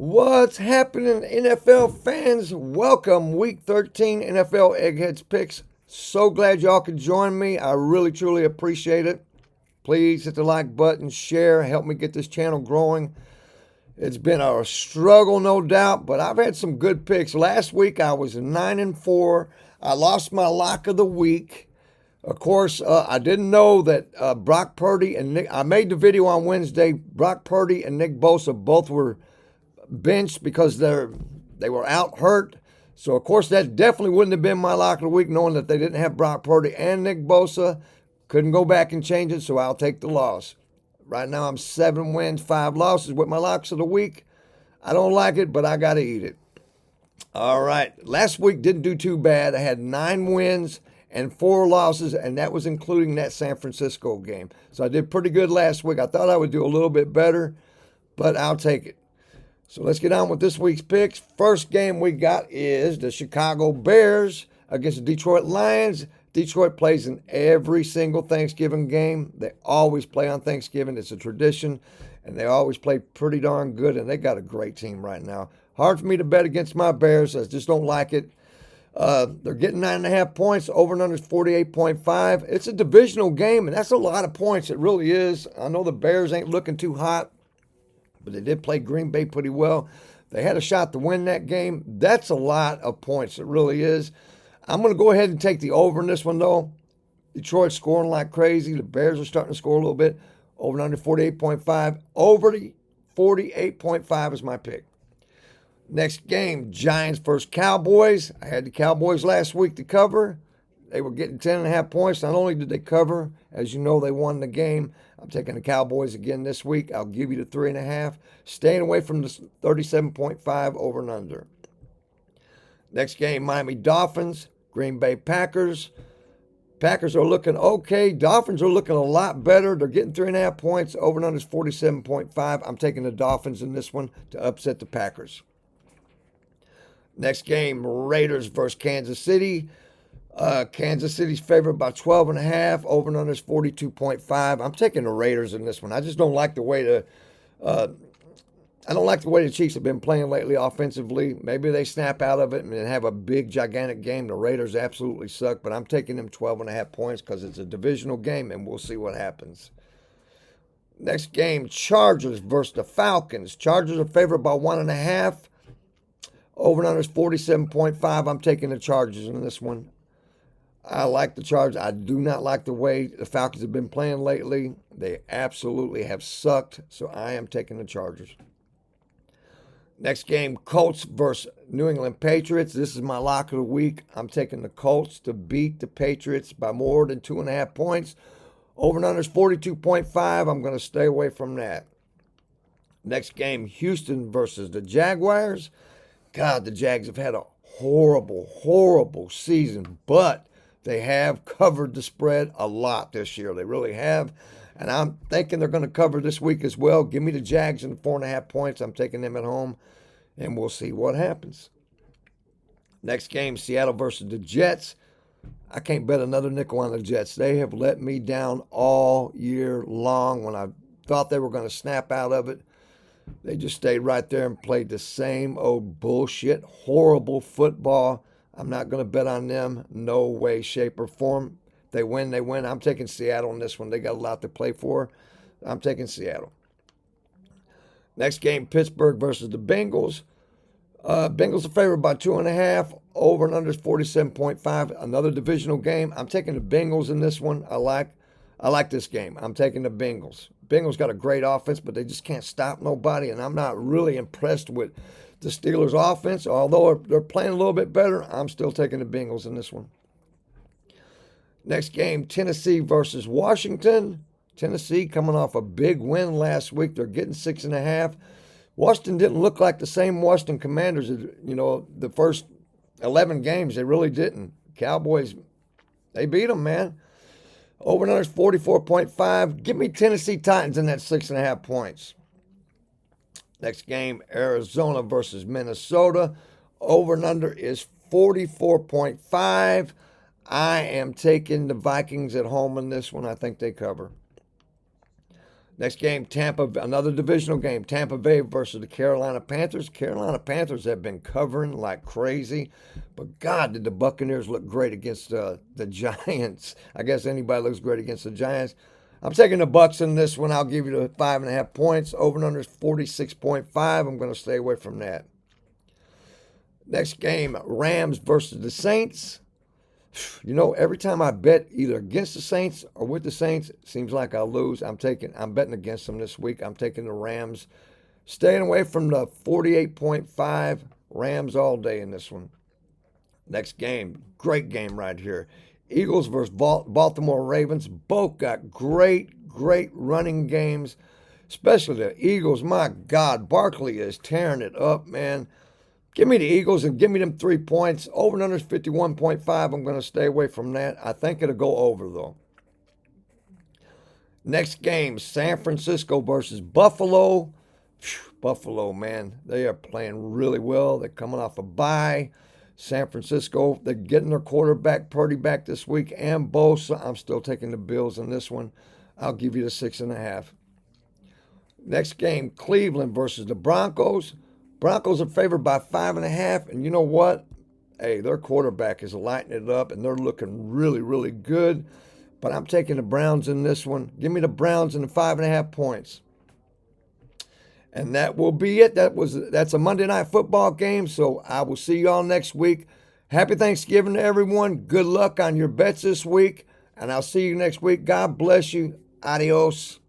What's happening, NFL fans? Welcome, Week 13 NFL Eggheads Picks. So glad y'all could join me. I really, truly appreciate it. Please hit the like button, share, help me get this channel growing. It's been a struggle, no doubt, but I've had some good picks. Last week I was 9-4. I lost my lock of the week. Of course, I didn't know that Brock Purdy and Nick. I made the video on Wednesday. Brock Purdy and Nick Bosa both were benched because they were out hurt. So of course that definitely wouldn't have been my lock of the week, knowing that they didn't have Brock Purdy and Nick Bosa. Couldn't go back and change it, so I'll take the loss. Right now I'm 7 wins, 5 losses with my locks of the week. I don't like it, but I gotta eat it. All right. Last week didn't do too bad. I had 9 wins and 4 losses, and that was including that San Francisco game. So I did pretty good last week. I thought I would do a little bit better, but I'll take it. So let's get on with this week's picks. First game we got is the Chicago Bears against the Detroit Lions. Detroit plays in every single Thanksgiving game. They always play on Thanksgiving. It's a tradition, and they always play pretty darn good, and they got a great team right now. Hard for me to bet against my Bears. I just don't like it. They're getting 9.5 points. Over and under is 48.5. It's a divisional game, and that's a lot of points. It really is. I know the Bears ain't looking too hot, but they did play Green Bay pretty well. They had a shot to win that game. That's a lot of points. It really is. I'm going to go ahead and take the over in this one, though. Detroit's scoring like crazy. The Bears are starting to score a little bit. Over and under 48.5. Over to 48.5 is my pick. Next game, Giants versus Cowboys. I had the Cowboys last week to cover. They were getting 10.5 points. Not only did they cover, as you know, they won the game. I'm taking the Cowboys again this week. I'll give you the 3.5. Staying away from the 37.5 over and under. Next game, Miami Dolphins, Green Bay Packers. Packers are looking okay. Dolphins are looking a lot better. They're getting 3.5 points. Over and under is 47.5. I'm taking the Dolphins in this one to upset the Packers. Next game, Raiders versus Kansas City. Kansas City's favored by 12.5. Over and under is 42.5. I'm taking the Raiders in this one. I just don't like the way the Chiefs have been playing lately offensively. Maybe they snap out of it and have a big, gigantic game. The Raiders absolutely suck, but I'm taking them 12.5 points because it's a divisional game, and we'll see what happens. Next game, Chargers versus the Falcons. Chargers are favored by 1.5. Over and under is 47.5. I'm taking the Chargers in this one. I like the Chargers. I do not like the way the Falcons have been playing lately. They absolutely have sucked, so I am taking the Chargers. Next game, Colts versus New England Patriots. This is my lock of the week. I'm taking the Colts to beat the Patriots by more than 2.5 points. Over and under is 42.5. I'm going to stay away from that. Next game, Houston versus the Jaguars. God, the Jags have had a horrible, horrible season, but they have covered the spread a lot this year. They really have. And I'm thinking they're going to cover this week as well. Give me the Jags in 4.5 points. I'm taking them at home, and we'll see what happens. Next game, Seattle versus the Jets. I can't bet another nickel on the Jets. They have let me down all year long. When I thought they were going to snap out of it, they just stayed right there and played the same old bullshit, horrible football. I'm not going to bet on them. No way, shape, or form. If they win, they win. I'm taking Seattle in this one. They got a lot to play for. I'm taking Seattle. Next game, Pittsburgh versus the Bengals. Bengals are favored by 2.5. Over and under is 47.5. Another divisional game. I'm taking the Bengals in this one. I like this game. I'm taking the Bengals. Bengals got a great offense, but they just can't stop nobody, and I'm not really impressed with the Steelers' offense. Although they're playing a little bit better, I'm still taking the Bengals in this one. Next game, Tennessee versus Washington. Tennessee coming off a big win last week. They're getting 6.5. Washington didn't look like the same Washington Commanders, the first 11 games. They really didn't. Cowboys, they beat them, man. Over and under is 44.5. Give me Tennessee Titans in that 6.5 points. Next game, Arizona versus Minnesota. Over and under is 44.5. I am taking the Vikings at home in this one. I think they cover. Next game, Tampa, another divisional game, Tampa Bay versus the Carolina Panthers. Carolina Panthers have been covering like crazy, but God, did the Buccaneers look great against the Giants. I guess anybody looks great against the Giants. I'm taking the Bucs in this one. I'll give you the 5.5 points. Over and under is 46.5. I'm going to stay away from that. Next game, Rams versus the Saints. You know, every time I bet either against the Saints or with the Saints, it seems like I'll lose. I'm betting against them this week. I'm taking the Rams. Staying away from the 48.5. Rams all day in this one. Next game, great game right here. Eagles versus Baltimore Ravens. Both got great running games, especially the Eagles. My God, Barkley is tearing it up, man. Give me the Eagles and give me them 3 points. Over and under is 51.5. I'm going to stay away from that. I think it'll go over, though. Next game, San Francisco versus Buffalo. Buffalo, man, they are playing really well. They're coming off a bye. San Francisco, they're getting their quarterback Purdy back this week and Bosa. I'm still taking the Bills in this one. I'll give you the 6.5. Next game, Cleveland versus the Broncos. Broncos are favored by 5.5, and you know what? Hey, their quarterback is lighting it up, and they're looking really good. But I'm taking the Browns in this one. Give me the Browns and the 5.5 points. And that will be it. That's a Monday Night Football game, so I will see you all next week. Happy Thanksgiving to everyone. Good luck on your bets this week, and I'll see you next week. God bless you. Adios.